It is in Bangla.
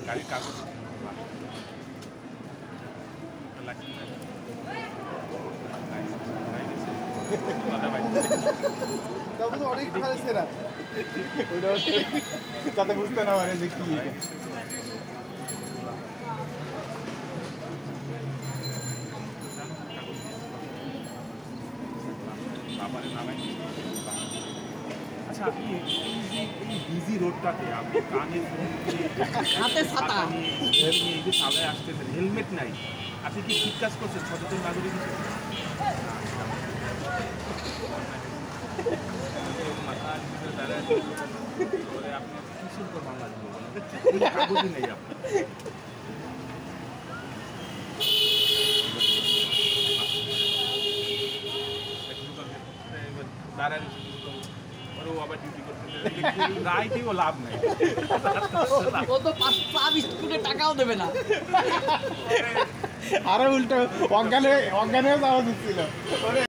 গাড়ির কাগজ অনেক সেরা যাতে বুঝতে না পারে যে কি আচ্ছা আপনি এই বিজি রোডটাতে আপনি কানে ফোন হাতে ছাতা নিয়ে এই যে চালায় আসতেছেন হেলমেট নাই আপনি কি ঠিক কাজ করছেন সচেতন নাগরিক হিসেবে মাথার ভিতরে দাঁড়ায় আপনি কিসের উপর মামলা দিবেন কাগজই নেই আপনার দাঁড়ায় আবার ডিউটি করতে রাইতেও লাভ নাই ও তো 5 বিস্কুটের টাকাও দেবে না আরো উল্টো অজ্ঞান হয়ে যাওয়া দিচ্ছিল